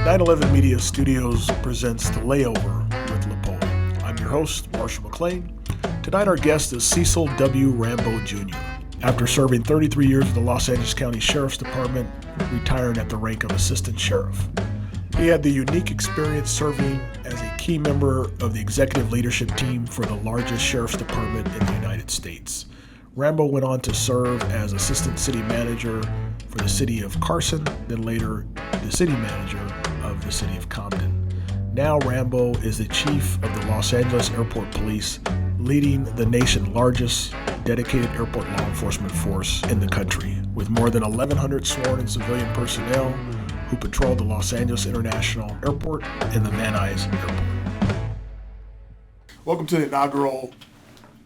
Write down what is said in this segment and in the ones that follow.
9/11 Media Studios presents The Layover with LAAPOA. I'm your host, Marshall McClain. Tonight our guest is Cecil W. Rhambo Jr. After serving 33 years with the Los Angeles County Sheriff's Department, retiring at the rank of Assistant Sheriff. He had the unique experience serving as a key member of the executive leadership team for the largest sheriff's department in the United States. Rhambo went on to serve as Assistant City Manager for the city of Carson, then later the city manager of the city of Compton. Now Rhambo is the chief of the Los Angeles Airport Police, leading the nation's largest dedicated airport law enforcement force in the country, with more than 1,100 sworn and civilian personnel who patrol the Los Angeles International Airport and the Van Nuys Airport. Welcome to the inaugural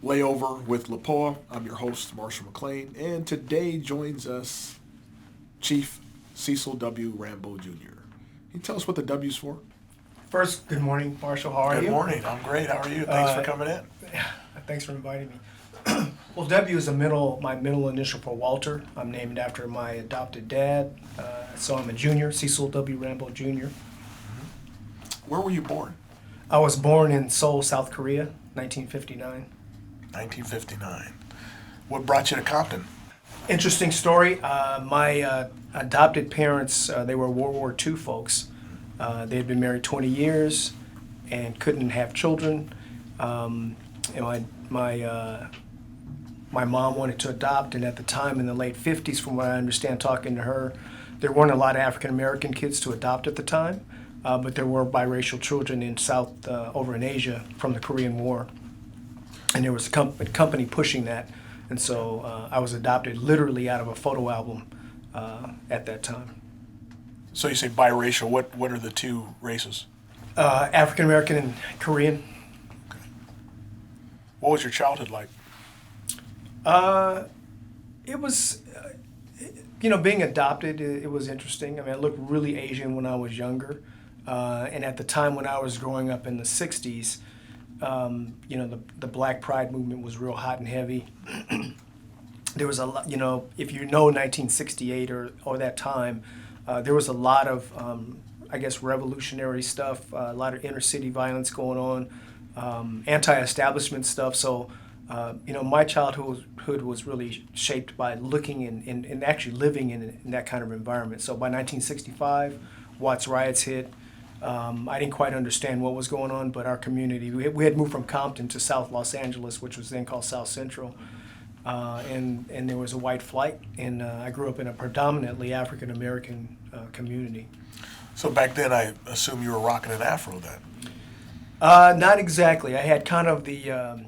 Layover with LAAPOA. I'm your host, Marshall McClain, and today joins us Chief Cecil W. Rhambo Jr. Can you tell us what the W's for? First, good morning, Marshall. How are you? Good morning. I'm great. How are you? Thanks for coming in. Thanks for inviting me. Well, W is my middle initial for Walter. I'm named after my adopted dad, so I'm a junior, Cecil W. Rhambo Jr. Where were you born? I was born in Seoul, South Korea, 1959. 1959. What brought you to Compton? Interesting story. My adopted parents, they were World War II folks. They had been married 20 years and couldn't have children. And my mom wanted to adopt, and at the time in the late 50s, from what I understand talking to her, there weren't a lot of African American kids to adopt at the time, but there were biracial children in over in Asia from the Korean War. And there was a company pushing that, and so I was adopted literally out of a photo album at that time. So you say biracial. What are the two races? African American and Korean. Okay. What was your childhood like? It was, being adopted, it was interesting. I mean, I looked really Asian when I was younger, and at the time when I was growing up in the 60s, the Black Pride movement was real hot and heavy. There was a lot, if you know 1968 or that time, there was a lot of, revolutionary stuff, a lot of inner city violence going on, anti-establishment stuff. So, my childhood was really shaped by looking and actually living in that kind of environment. So by 1965, Watts riots hit. I didn't quite understand what was going on, but our community, we had moved from Compton to South Los Angeles, which was then called South Central, and there was a white flight, and I grew up in a predominantly African American community. So back then, I assume you were rocking an afro then? Not exactly. I had kind of the,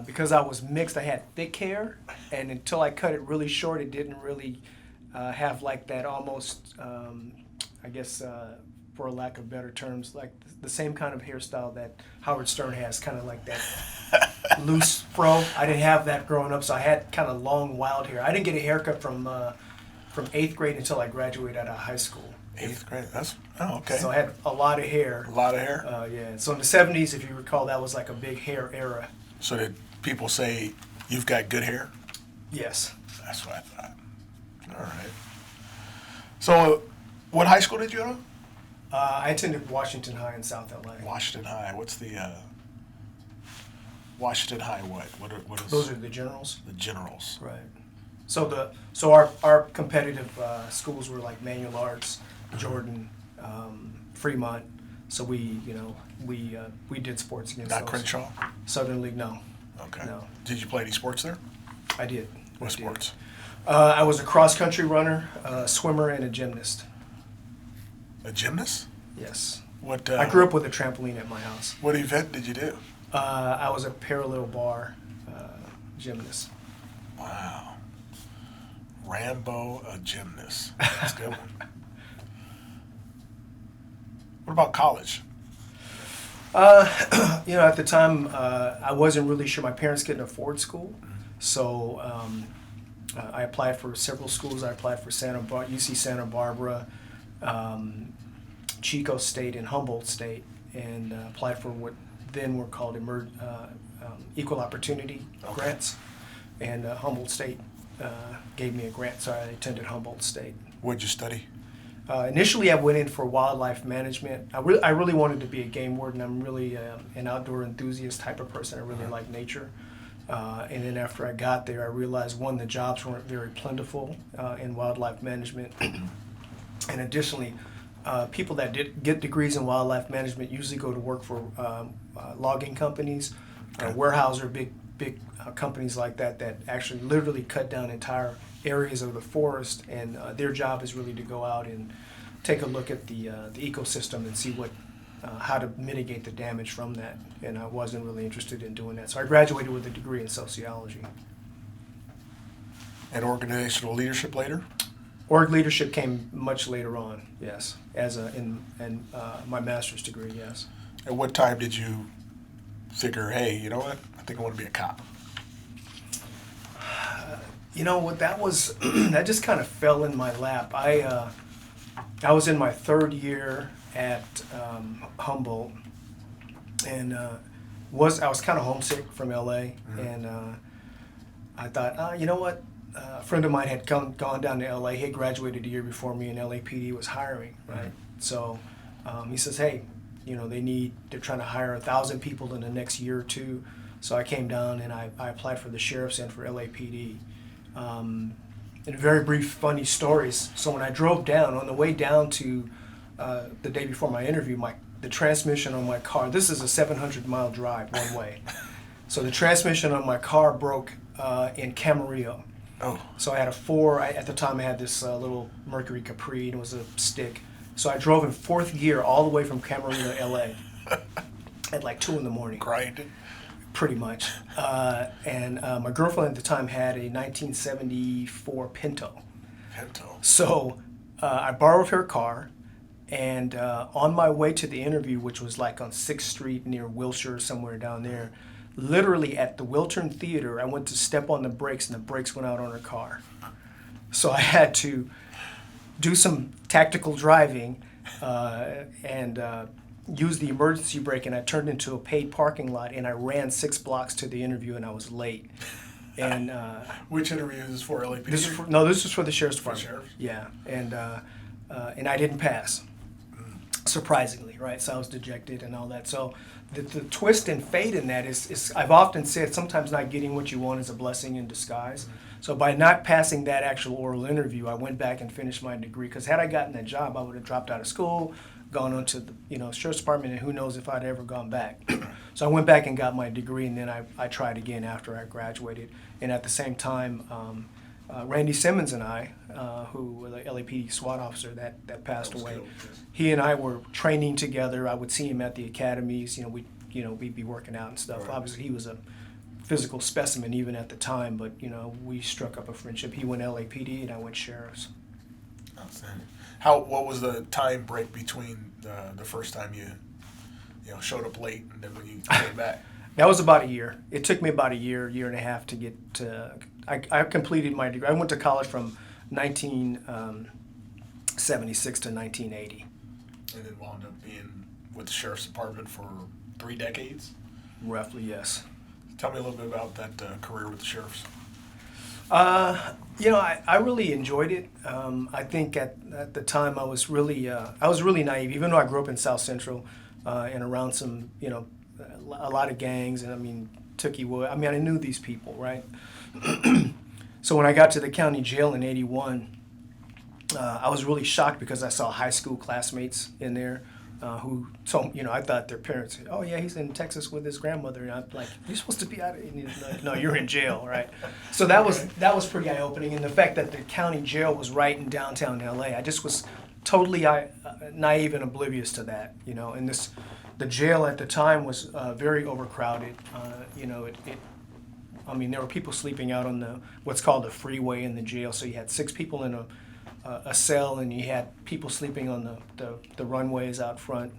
because I was mixed, I had thick hair, and until I cut it really short, it didn't really have like that almost, for lack of better terms, like the same kind of hairstyle that Howard Stern has, kind of like that loose fro. I didn't have that growing up, so I had kind of long, wild hair. I didn't get a haircut from 8th grade until I graduated out of high school. 8th grade, okay. So I had a lot of hair. A lot of hair? Yeah, so in the 70s, if you recall, that was like a big hair era. So did people say, you've got good hair? Yes. That's what I thought. All right. So what high school did you go to? I attended Washington High in South LA. Washington High. What's the Washington High? What is? Those are the generals. The generals. Right. So our competitive schools were like Manual Arts, Jordan, Fremont. So we did sports against Not those. Crenshaw? Southern League, no. Okay. No. Did you play any sports there? I did. What sports? I was a cross country runner, a swimmer, and a gymnast. A gymnast? Yes. What? I grew up with a trampoline at my house. What event did you do? I was a parallel bar gymnast. Wow. Rhambo, a gymnast. That's a good one. What about college? At the time, I wasn't really sure. My parents couldn't afford school, so I applied for several schools. I applied for UC Santa Barbara, Chico State, and Humboldt State, and applied for what then were called equal opportunity grants. And Humboldt State gave me a grant, so I attended Humboldt State. What'd you study? Initially, I went in for wildlife management. I really wanted to be a game warden. I'm really an outdoor enthusiast type of person. I really like nature. And then after I got there, I realized, one, the jobs weren't very plentiful in wildlife management. And additionally, people that get degrees in wildlife management usually go to work for logging companies, Weyerhaeuser, big companies like that actually literally cut down entire areas of the forest, and their job is really to go out and take a look at the ecosystem and see how to mitigate the damage from that. And I wasn't really interested in doing that, so I graduated with a degree in sociology. And organizational leadership later? Org leadership came much later on, yes, as in my master's degree, yes. At what time did you figure, hey, you know what, I think I want to be a cop? You know what, that was, that just kind of fell in my lap. I was in my third year at Humboldt, and I was kind of homesick from LA, and I thought, you know what, a friend of mine had gone down to LA. He had graduated a year before me, and LAPD was hiring, right? So he says, hey, you know, they're trying to hire 1,000 people in the next year or two. So I came down and I applied for the sheriff's and for LAPD. And very brief, funny stories. So when I drove down, on the way down to the day before my interview, the transmission on my car, this is a 700-mile drive one way. So the transmission on my car broke in Camarillo. Oh. So I had at the time I had this little Mercury Capri, and it was a stick. So I drove in fourth gear all the way from Camarillo to LA at like 2 in the morning. Grinding. Pretty much. And my girlfriend at the time had a 1974 Pinto. So I borrowed her car, and on my way to the interview, which was like on 6th Street near Wilshire, somewhere down there, literally at the Wiltern Theater, I went to step on the brakes, and the brakes went out on her car. So I had to do some tactical driving and use the emergency brake, and I turned into a paid parking lot, and I ran 6 blocks to the interview, and I was late. And which interview is this for, LAPD? This is for the sheriff's department. Sheriff? Yeah, and I didn't pass, surprisingly, right? So I was dejected and all that. So the twist and fate in that is I've often said, sometimes not getting what you want is a blessing in disguise. So by not passing that actual oral interview, I went back and finished my degree, because had I gotten that job, I would have dropped out of school, gone on to the sheriff's department, and who knows if I'd ever gone back. So I went back and got my degree, and then I tried again after I graduated. And at the same time, Randy Simmons and I, who was the LAPD SWAT officer that passed away, he and I were training together. I would see him at the academies. We'd be working out and stuff. Right. Obviously, he was a physical specimen even at the time, but we struck up a friendship. He went LAPD, and I went sheriff's. Outstanding. What was the time break between the first time you showed up late and then when you came back? That was about a year. It took me about a year and a half to get to. I completed my degree. I went to college from 1976 to 1980. And then wound up being with the sheriff's department for 3 decades? Roughly, yes. Tell me a little bit about that career with the sheriffs. I really enjoyed it. I think at the time I was really naive, even though I grew up in South Central and around some, a lot of gangs, and Tookie Wood. I knew these people, right? So when I got to the county jail in '81, I was really shocked because I saw high school classmates in there who told I thought their parents, oh yeah, he's in Texas with his grandmother, and I'm like, you're supposed to be out of, and he's like, no, you're in jail, right? So that was pretty eye-opening, and the fact that the county jail was right in downtown LA, I just was totally naive and oblivious to that, and the jail at the time was very overcrowded. There were people sleeping out on what's called the freeway in the jail, so you had 6 people in a cell, and you had people sleeping on the runways out front.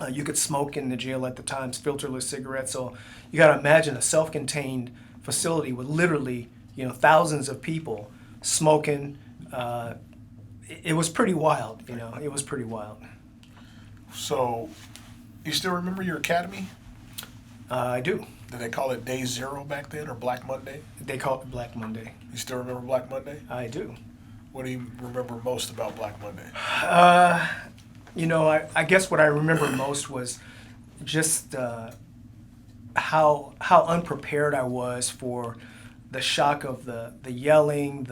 You could smoke in the jail at the times, filterless cigarettes. So you got to imagine a self-contained facility with literally, thousands of people smoking. It was pretty wild, It was pretty wild. So, you still remember your academy? I do. Did they call it Day Zero back then, or Black Monday? They call it Black Monday. You still remember Black Monday? I do. What do you remember most about Black Monday? I guess what I remember most was just how unprepared I was for the shock of the yelling,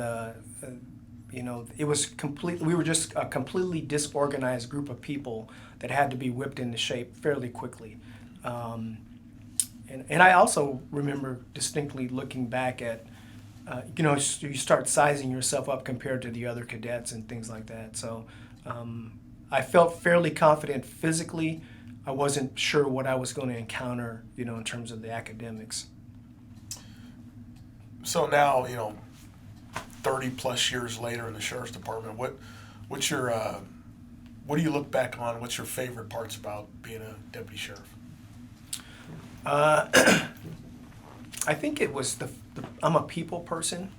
it was complete. We were just a completely disorganized group of people that had to be whipped into shape fairly quickly. And I also remember distinctly looking back at, you start sizing yourself up compared to the other cadets and things like that. So I felt fairly confident physically. I wasn't sure what I was going to encounter, in terms of the academics. So now, 30 plus years later in the sheriff's department, what do you look back on? What's your favorite parts about being a deputy sheriff? I think it was I'm a people person,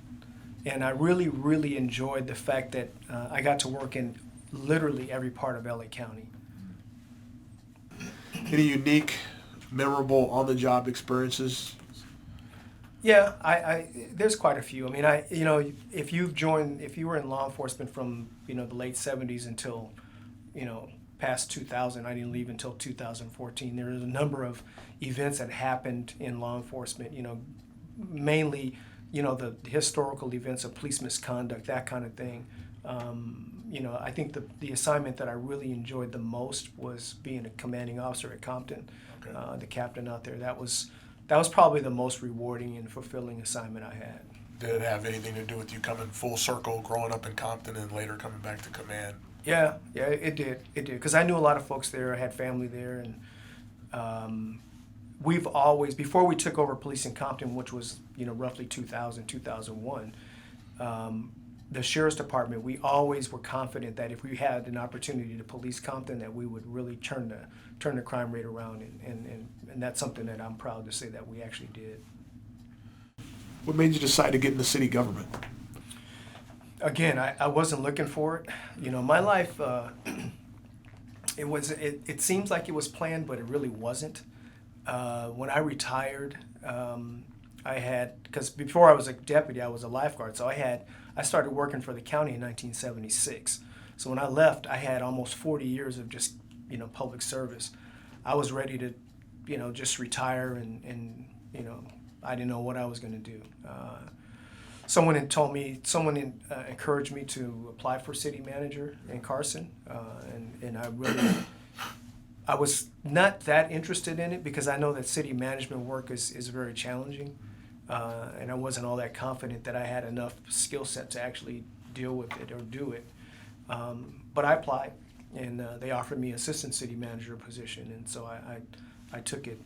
and I really, really enjoyed the fact that I got to work in literally every part of LA County. Any unique, memorable on-the-job experiences? Yeah, there's quite a few. I mean, if you were in law enforcement from, the late 70s until, past 2000, I didn't leave until 2014. There was a number of events that happened in law enforcement, mainly, the historical events of police misconduct, that kind of thing. I think the assignment that I really enjoyed the most was being a commanding officer at Compton, okay. The captain out there. That was probably the most rewarding and fulfilling assignment I had. Did it have anything to do with you coming full circle, growing up in Compton, and later coming back to command? Yeah, it did. It did, because I knew a lot of folks there. I had family there, and we've always, before we took over police in Compton, which was roughly 2000, 2001, the sheriff's department, we always were confident that if we had an opportunity to police Compton, that we would really turn the crime rate around, and that's something that I'm proud to say that we actually did. What made you decide to get into city government? Again, I wasn't looking for it. My life, it seems like it was planned, but it really wasn't. When I retired, because before I was a deputy, I was a lifeguard, so I started working for the county in 1976. So when I left, I had almost 40 years of just, public service. I was ready to, just retire, and I didn't know what I was going to do. Someone encouraged me to apply for city manager in Carson, and I was not that interested in it because I know that city management work is very challenging. And I wasn't all that confident that I had enough skill set to actually deal with it or do it. But I applied, and they offered me assistant city manager position, and so I took it.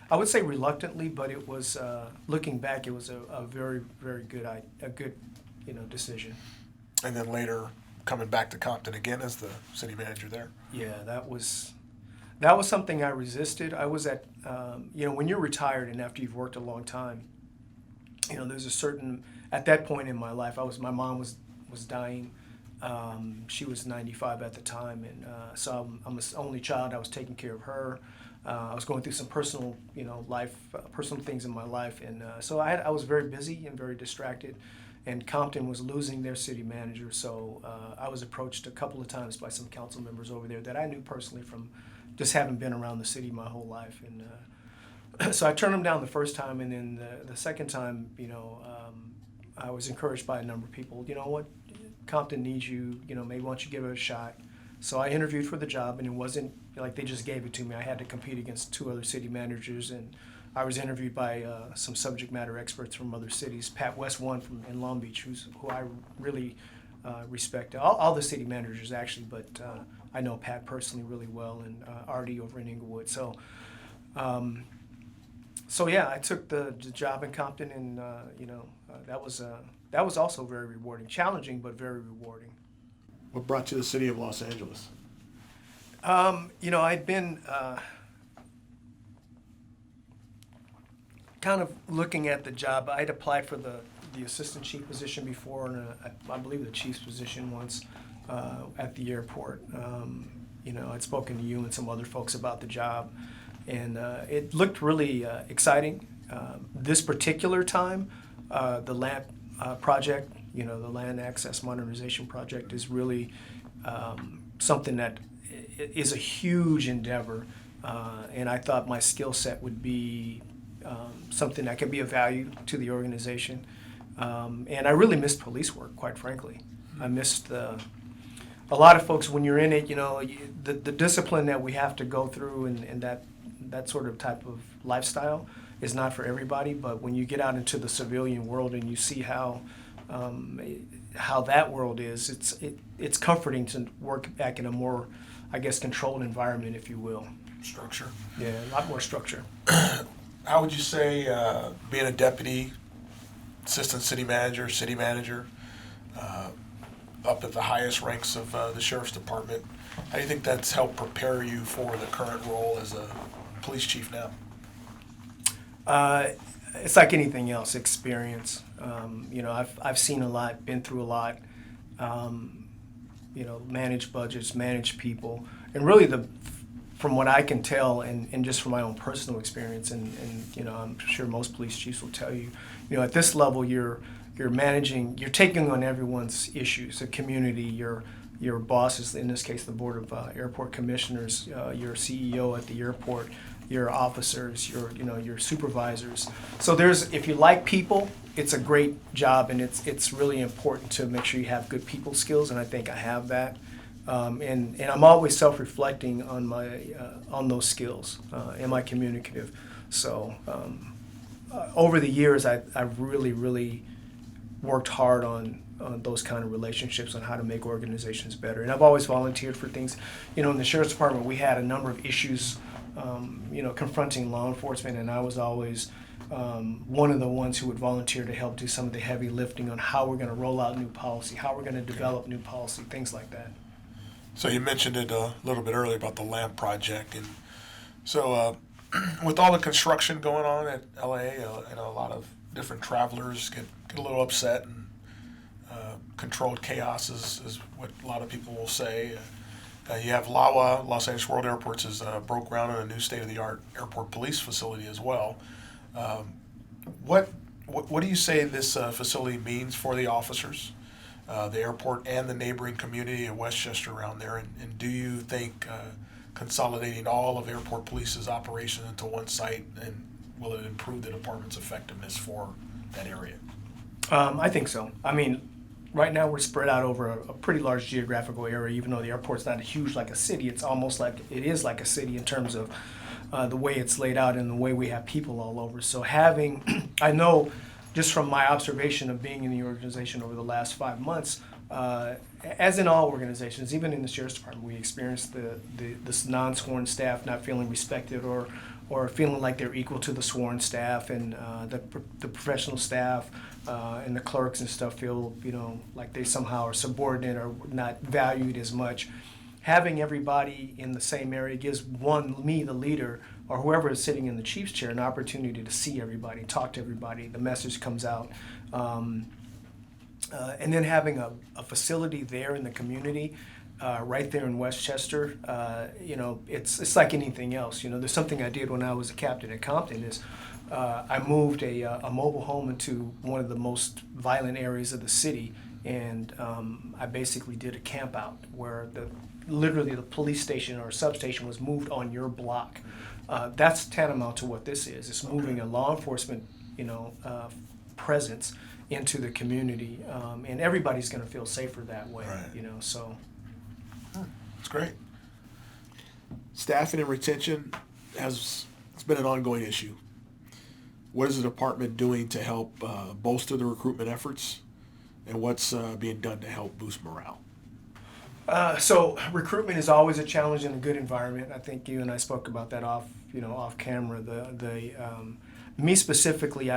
I would say reluctantly, but it was, looking back, it was a very, very good decision. And then later coming back to Compton again as the city manager there? Yeah, that was something I resisted. I was at, when you're retired and after you've worked a long time, there's a certain, at that point in my life, my mom was dying. She was 95 at the time, and so I'm the only child. I was taking care of her. I was going through some personal, personal things in my life, and so I was very busy and very distracted. And Compton was losing their city manager, so I was approached a couple of times by some council members over there that I knew personally from just having been around the city my whole life, and so I turned them down the first time, and then the second time, I was encouraged by a number of people. You know what, Compton needs you. Maybe why don't you give it a shot? So I interviewed for the job, and it wasn't like they just gave it to me. I had to compete against 2 other city managers, and I was interviewed by some subject matter experts from other cities. Pat West won in Long Beach, who I really respect. All the city managers actually, but I know Pat personally really well, and Artie over in Inglewood. So yeah, I took the job in Compton, and that was also very rewarding, challenging but very rewarding. What brought you to the city of Los Angeles? I'd been kind of looking at the job. I'd applied for the assistant chief position before, and I believe the chief's position once at the airport. I'd spoken to you and some other folks about the job, and it looked really exciting. This particular time, the LAMP project, the Land Access Modernization Project is really something that is a huge endeavor, and I thought my skill set would be something that could be of value to the organization. And I really missed police work, quite frankly. I missed a lot of folks when you're in it, the discipline that we have to go through and that sort of type of lifestyle is not for everybody. But when you get out into the civilian world and you see how that world is, it's comforting to work back in a more, I guess, controlled environment, if you will. Structure. Yeah, a lot more structure. How would you say being a deputy, assistant city manager, up at the highest ranks of the sheriff's department, how do you think that's helped prepare you for the current role as a police chief now? It's like anything else, experience. I've seen a lot, been through a lot. Manage budgets, manage people, and really from what I can tell, and just from my own personal experience, and I'm sure most police chiefs will tell you, at this level you're managing, you're taking on everyone's issues, the community, your bosses, in this case the Board of Airport Commissioners, your CEO at the airport, your officers, your supervisors. So if you like people, it's a great job, and it's really important to make sure you have good people skills, and I think I have that. And I'm always self-reflecting on those skills. Am I communicative? So over the years, I've really worked hard on those kind of relationships, on how to make organizations better. And I've always volunteered for things. In the Sheriff's Department, we had a number of issues, confronting law enforcement, and I was always one of the ones who would volunteer to help do some of the heavy lifting on how we're going to roll out new policy, how we're going to develop new policy, things like that. So you mentioned it a little bit earlier about the LAMP project, and so with all the construction going on at LA, a lot of different travelers get a little upset, and controlled chaos is what a lot of people will say. You have LAAPOA, Los Angeles World Airports, has broke ground on a new state-of-the-art airport police facility as well. What do you say this facility means for the officers, the airport, and the neighboring community of Westchester around there? And do you think consolidating all of airport police's operations into one site, and will it improve the department's effectiveness for that area? I think so. I mean, right now we're spread out over a pretty large geographical area. Even though the airport's not huge like a city, it's almost like it is like a city in terms of the way it's laid out and the way we have people all over. So I know just from my observation of being in the organization over the last 5 months, as in all organizations, even in the Sheriff's Department, we experience this non-sworn staff not feeling respected or feeling like they're equal to the sworn staff, and the professional staff and the clerks and stuff feel like they somehow are subordinate or not valued as much. Having everybody in the same area gives me, the leader, or whoever is sitting in the chief's chair, an opportunity to see everybody, talk to everybody. The message comes out. And then having a facility there in the community, right there in Westchester, it's like anything else. There's something I did when I was a captain at Compton is I moved a mobile home into one of the most violent areas of the city, and I basically did a camp out where literally the police station or substation was moved on your block. That's tantamount to what this is. It's moving a law enforcement, presence into the community, and everybody's going to feel safer that way. Right. So. That's great. Staffing and retention it's been an ongoing issue. What is the department doing to help bolster the recruitment efforts, and what's being done to help boost morale? So recruitment is always a challenge in a good environment. I think you and I spoke about that off camera. Me specifically,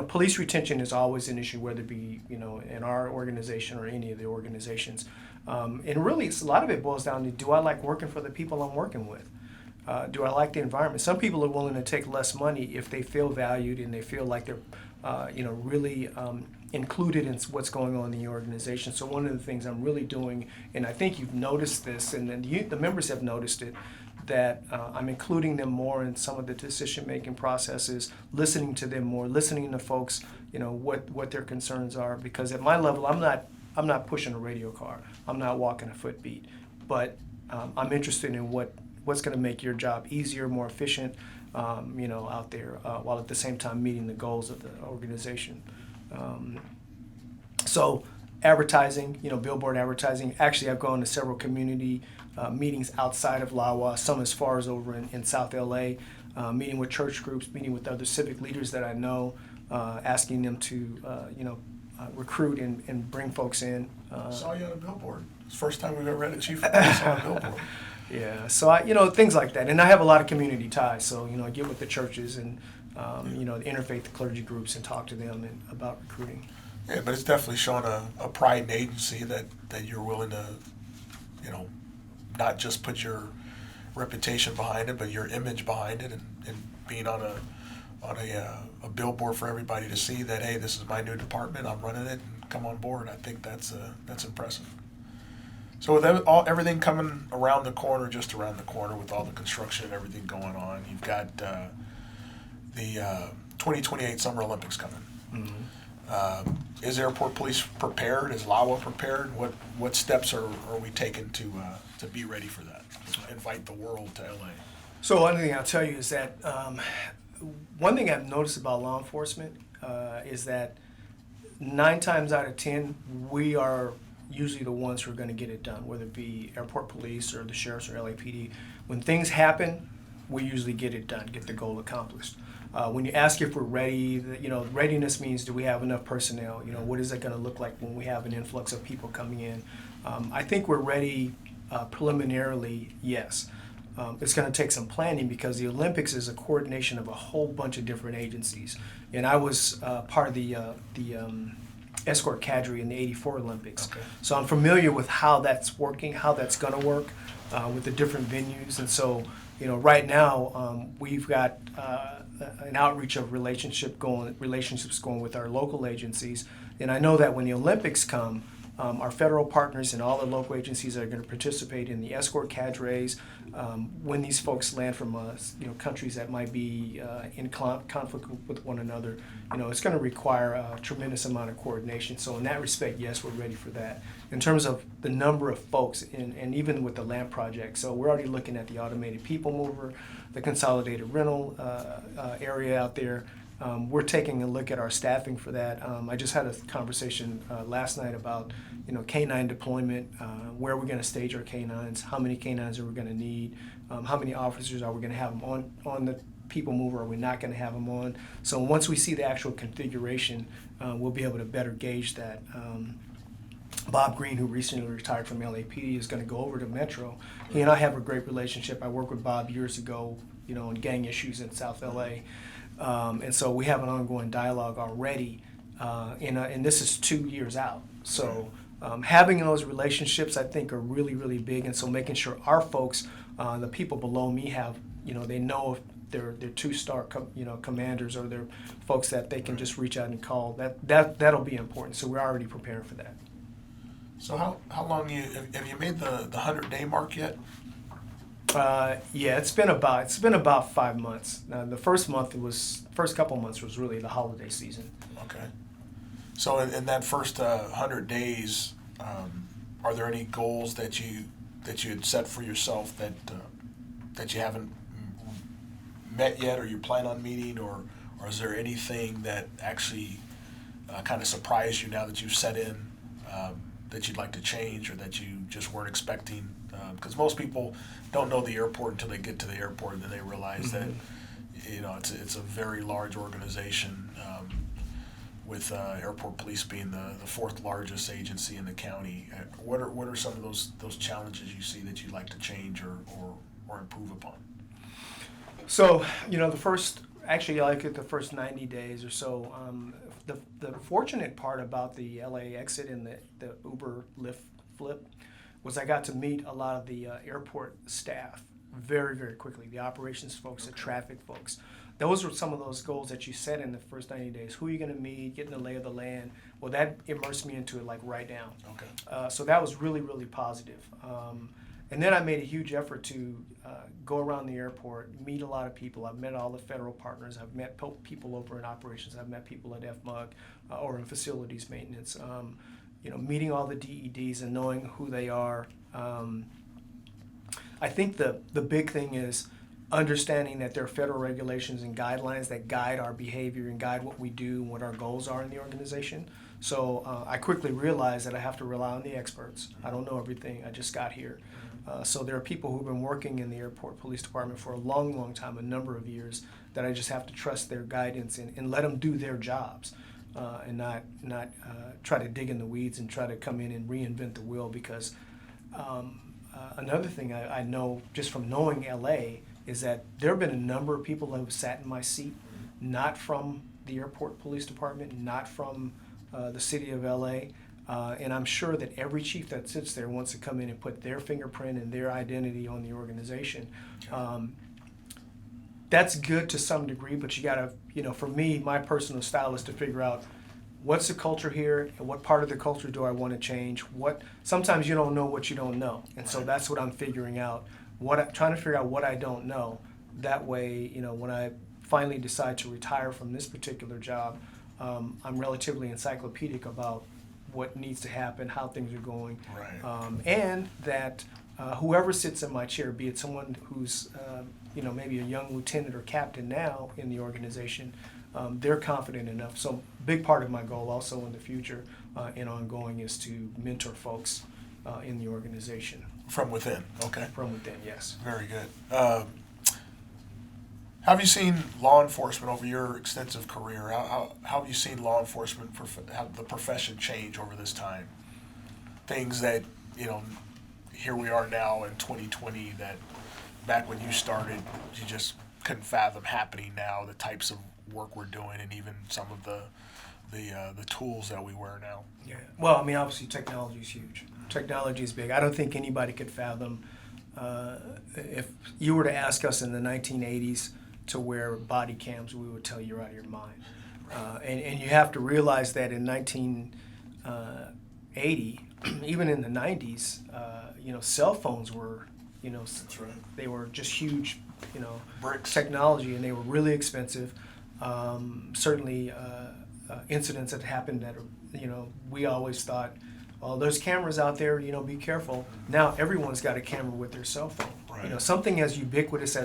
police retention is always an issue, whether it be in our organization or any of the organizations. And really, a lot of it boils down to: do I like working for the people I'm working with? Do I like the environment? Some people are willing to take less money if they feel valued and they feel like they're really included in what's going on in the organization. So one of the things I'm really doing, and I think you've noticed this, and then the members have noticed it, that I'm including them more in some of the decision-making processes, listening to them more, listening to folks, what their concerns are, because at my level, I'm not pushing a radio car. I'm not walking a foot beat, but I'm interested in what's going to make your job easier, more efficient, out there, while at the same time meeting the goals of the organization. So advertising, billboard advertising. Actually, I've gone to several community meetings outside of LAAPOA, some as far as over in South LA, meeting with church groups, meeting with other civic leaders that I know, asking them to, recruit and bring folks in. Saw you on a billboard. It's the first time we've ever had a chief of police on a billboard. Yeah, so things like that, and I have a lot of community ties. So I get with the churches and the interfaith clergy groups and talk to them about recruiting. Yeah, but it's definitely showing a pride in agency that you're willing to, not just put your reputation behind it, but your image behind it, and being on a billboard for everybody to see that, hey, this is my new department, I'm running it, and come on board. I think that's impressive. So with everything coming around the corner, just around the corner, with all the construction and everything going on, you've got the 2028 Summer Olympics coming. Mm-hmm. Is Airport Police prepared? Is LAAPOA prepared? What steps are we taking to be ready for that? To invite the world to LA. So one thing I'll tell you is that one thing I've noticed about law enforcement is that 9 times out of 10 we are usually the ones who are going to get it done, whether it be Airport Police or the sheriffs or LAPD. When things happen, we usually get it done, get the goal accomplished. When you ask if we're ready, readiness means, do we have enough personnel? What is it going to look like when we have an influx of people coming in? I think we're ready preliminarily, yes. It's going to take some planning, because the Olympics is a coordination of a whole bunch of different agencies. And I was part of the escort cadre in the '84 Olympics. Okay. So I'm familiar with how that's working, how that's going to work with the different venues. And so, right now we've got an outreach of relationships going with our local agencies. And I know that when the Olympics come, our federal partners and all the local agencies are going to participate in the escort cadres. When these folks land from countries that might be in conflict with one another, it's going to require a tremendous amount of coordination. So in that respect, yes, we're ready for that. In terms of the number of folks, and even with the LAMP project, so we're already looking at the automated people mover, the consolidated rental area out there. We're taking a look at our staffing for that. I just had a conversation last night about canine deployment, where we're going to stage our canines, how many canines are we going to need, how many officers are we going to have them on the people mover, are we not going to have them on. So once we see the actual configuration, we'll be able to better gauge that. Bob Green, who recently retired from LAPD, is going to go over to Metro. He and I have a great relationship. I worked with Bob years ago, on gang issues in South LA. And so we have an ongoing dialogue already, and this is 2 years out. So having those relationships, I think, are really, really big. And so making sure our folks, the people below me, have, they know if they're 2-star, commanders, or they're folks that they can just reach out and call. That'll be important. So we're already preparing for that. So how long have you made the 100-day mark yet? Yeah, it's been about 5 months. The first couple months was really the holiday season. Okay. So in that first 100 days, are there any goals that you had set for yourself that you haven't met yet, or you plan on meeting, or is there anything that actually kind of surprised you now that you've set in, that you'd like to change, or that you just weren't expecting? Because most people don't know the airport until they get to the airport, and then they realize that it's a very large organization, with Airport Police being the 4th largest agency in the county. What are some of those challenges you see that you'd like to change or improve upon? So the first 90 days or so. The fortunate part about the LA exit and the Uber Lyft flip was I got to meet a lot of the airport staff very, very quickly, the operations folks, the traffic folks. Those were some of those goals that you set in the first 90 days. Who are you going to meet, getting the lay of the land? Well, that immersed me into it like right now. Okay. So that was really, really positive. And then I made a huge effort to go around the airport, meet a lot of people. I've met all the federal partners. I've met people over in operations. I've met people at FMUG or in facilities maintenance. Meeting all the DEDs and knowing who they are. I think the big thing is understanding that there are federal regulations and guidelines that guide our behavior and guide what we do and what our goals are in the organization. So I quickly realized that I have to rely on the experts. I don't know everything. I just got here. So there are people who've been working in the airport police department for a long, long time, a number of years, that I just have to trust their guidance and let them do their jobs and not try to dig in the weeds and try to come in and reinvent the wheel. Because another thing I know just from knowing LA is that there have been a number of people that have sat in my seat, not from the airport police department, not from the city of LA. And I'm sure that every chief that sits there wants to come in and put their fingerprint and their identity on the organization. That's good to some degree, but you gotta, for me, my personal style is to figure out what's the culture here and what part of the culture do I want to change. Sometimes you don't know what you don't know. And so that's what I'm figuring out, trying to figure out what I don't know. That way, when I finally decide to retire from this particular job, I'm relatively encyclopedic about what needs to happen, how things are going, and that whoever sits in my chair, be it someone who's maybe a young lieutenant or captain now in the organization, they're confident enough. So a big part of my goal also in the future and ongoing is to mentor folks in the organization. From within, okay. From within, yes. Very good. How have you seen law enforcement over your extensive career? How have you seen law enforcement, how the profession change over this time? Things that, here we are now in 2020 that back when you started, you just couldn't fathom happening now, the types of work we're doing and even some of the tools that we wear now. Yeah. Well, obviously technology is huge. Technology is big. I don't think anybody could fathom if you were to ask us in the 1980s to wear body cams, we would tell you you're out of your mind. And you have to realize that in 1980, even in the 90s, cell phones were, That's right. they were just huge, Bricks. technology, and they were really expensive. Certainly, incidents that happened that, we always thought, well, there's cameras out there, be careful. Now everyone's got a camera with their cell phone. Right. Something as ubiquitous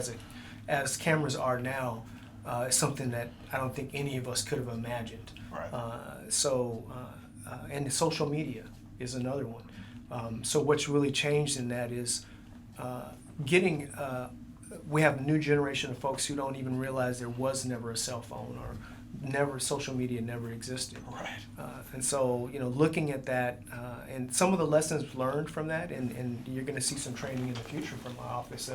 as cameras are now is something that I don't think any of us could have imagined. Right. And the social media is another one. So what's really changed in that is we have a new generation of folks who don't even realize there was never a cell phone or social media never existed. Right. And so, looking at that and some of the lessons learned from that, and you're going to see some training in the future from my office.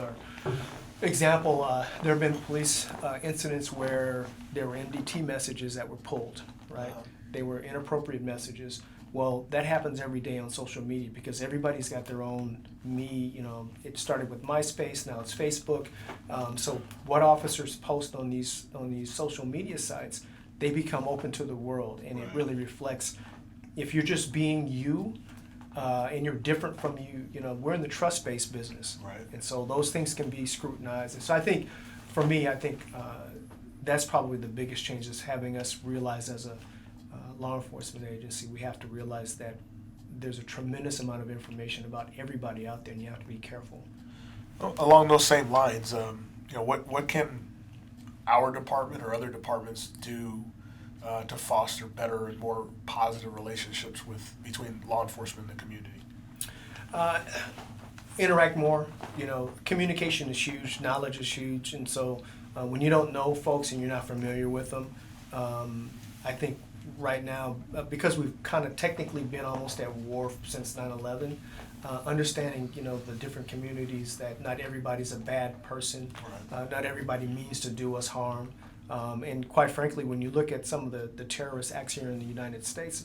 Example, there have been police incidents where there were MDT messages that were pulled, right? Wow. They were inappropriate messages. Well, that happens every day on social media because everybody's got their own it started with MySpace, now it's Facebook. So what officers post on these social media sites, they become open to the world, and it really reflects if you're just being you and you're different from we're in the trust-based business. Right. And so those things can be scrutinized. And so I think, for me, that's probably the biggest change is having us realize as a law enforcement agency, we have to realize that there's a tremendous amount of information about everybody out there, and you have to be careful. Along those same lines, what can our department or other departments do to foster better and more positive relationships between law enforcement and the community? Interact more. Communication is huge, knowledge is huge, and so when you don't know folks and you're not familiar with them, I think right now, because we've kind of technically been almost at war since 9/11, understanding the different communities, that not everybody's a bad person, not everybody means to do us harm, and quite frankly, when you look at some of the terrorist acts here in the United States,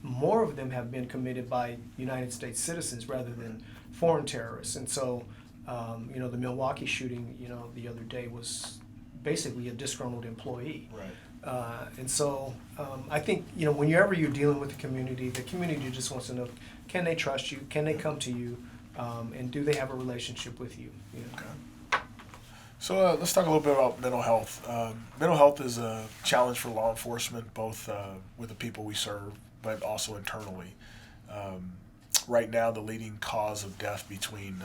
more of them have been committed by United States citizens rather than foreign terrorists. And so the Milwaukee shooting the other day was basically a disgruntled employee. Right. And so I think, whenever you're dealing with the community just wants to know, can they trust you? Can they come to you? and do they have a relationship with you? You know? Okay. So let's talk a little bit about mental health. Mental health is a challenge for law enforcement, both with the people we serve, but also internally. Right now, the leading cause of death between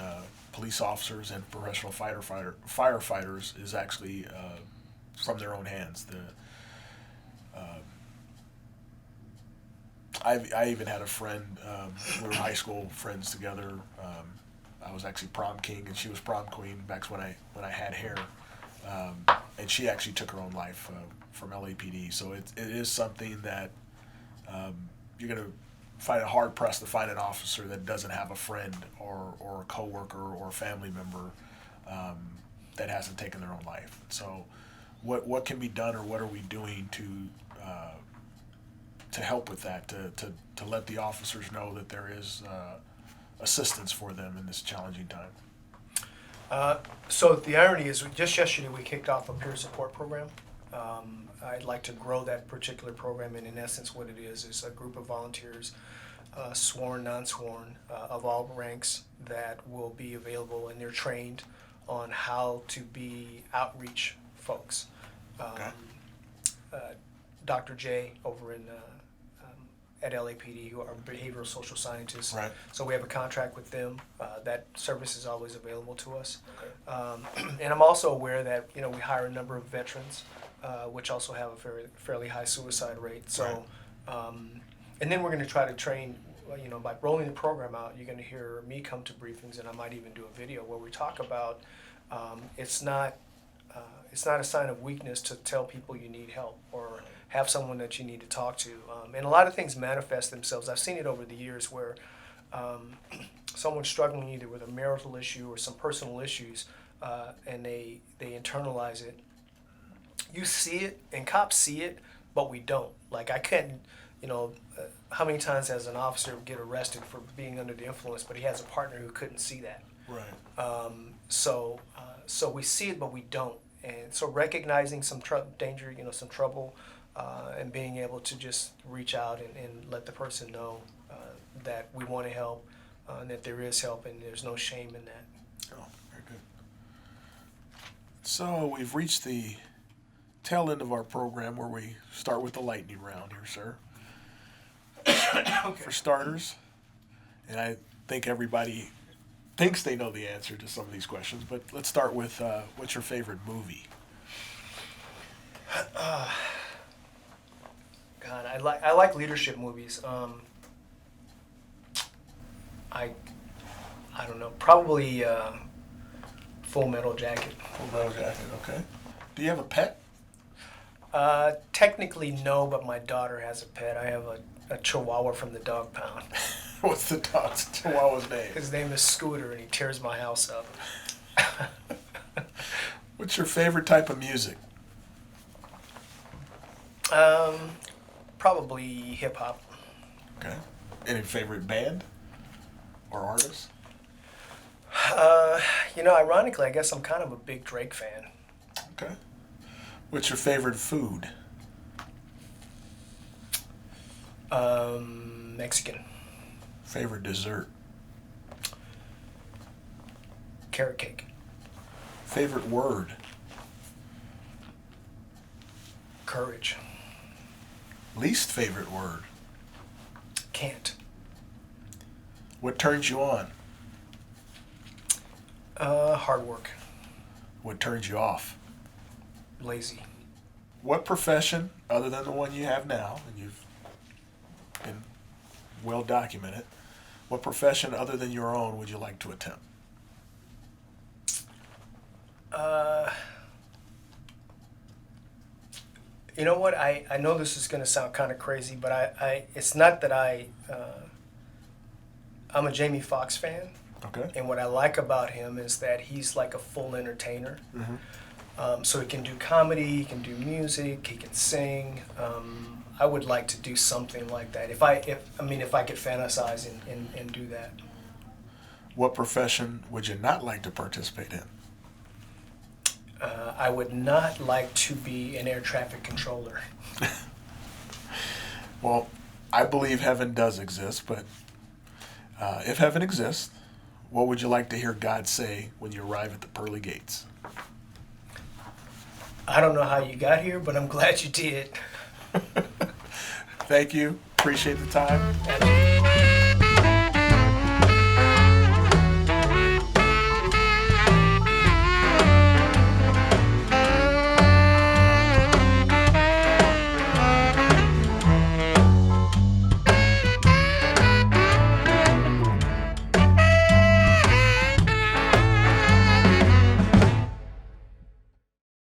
police officers and professional firefighters is actually from their own hands. I even had a friend, we were high school friends together. I was actually prom king and she was prom queen back when I had hair. And she actually took her own life from LAPD. So it is something that you're going to find it hard pressed to find an officer that doesn't have a friend or a coworker or a family member that hasn't taken their own life. So what can be done, or what are we doing to help with that, to let the officers know that there is assistance for them in this challenging time? So the irony is, just yesterday we kicked off a peer support program. I'd like to grow that particular program, and in essence what it is a group of volunteers, sworn, non-sworn, of all ranks, that will be available, and they're trained on how to be outreach folks. Okay. Dr. J over at LAPD, who are behavioral social scientists. Right. So we have a contract with them. That service is always available to us. Okay. And I'm also aware that we hire a number of veterans, which also have a fairly high suicide rate. So, and then we're going to try to train. By rolling the program out, you're going to hear me come to briefings, and I might even do a video where we talk about it's not a sign of weakness to tell people you need help or have someone that you need to talk to. And a lot of things manifest themselves. I've seen it over the years where someone's struggling either with a marital issue or some personal issues, and they internalize it. You see it, and cops see it, but we don't. Like, I can't, how many times has an officer get arrested for being under the influence, but he has a partner who couldn't see that? Right. So we see it, but we don't. And so recognizing some danger, some trouble, and being able to just reach out and let the person know that we want to help, and that there is help, and there's no shame in that. Oh, very good. So we've reached the tail end of our program where we start with the lightning round here, sir. Okay. For starters, and I think everybody thinks they know the answer to some of these questions, but let's start with what's your favorite movie? God, I like leadership movies. I don't know, probably Full Metal Jacket. Full Metal Jacket, okay. Do you have a pet? Technically no, but my daughter has a pet. I have a Chihuahua from the dog pound. What's the dog's Chihuahua's name? His name is Scooter, and he tears my house up. What's your favorite type of music? Probably hip hop. Okay. Any favorite band or artist? Ironically, I guess I'm kind of a big Drake fan. Okay. What's your favorite food? Mexican. Favorite dessert? Carrot cake. Favorite word? Courage. Least favorite word? Can't. What turns you on? Hard work. What turns you off? Lazy. What profession, other than the one you have now, and you've been well documented, what profession other than your own would you like to attempt? You know what? I know this is going to sound kind of crazy, but I it's not that I'm a Jamie Foxx fan. Okay. And what I like about him is that he's like a full entertainer. Mm-hmm. So he can do comedy, he can do music, he can sing. I would like to do something like that. If I could fantasize and do that. What profession would you not like to participate in? I would not like to be an air traffic controller. Well, I believe heaven does exist, but if heaven exists, what would you like to hear God say when you arrive at the pearly gates? I don't know how you got here, but I'm glad you did. Thank you. Appreciate the time. Absolutely.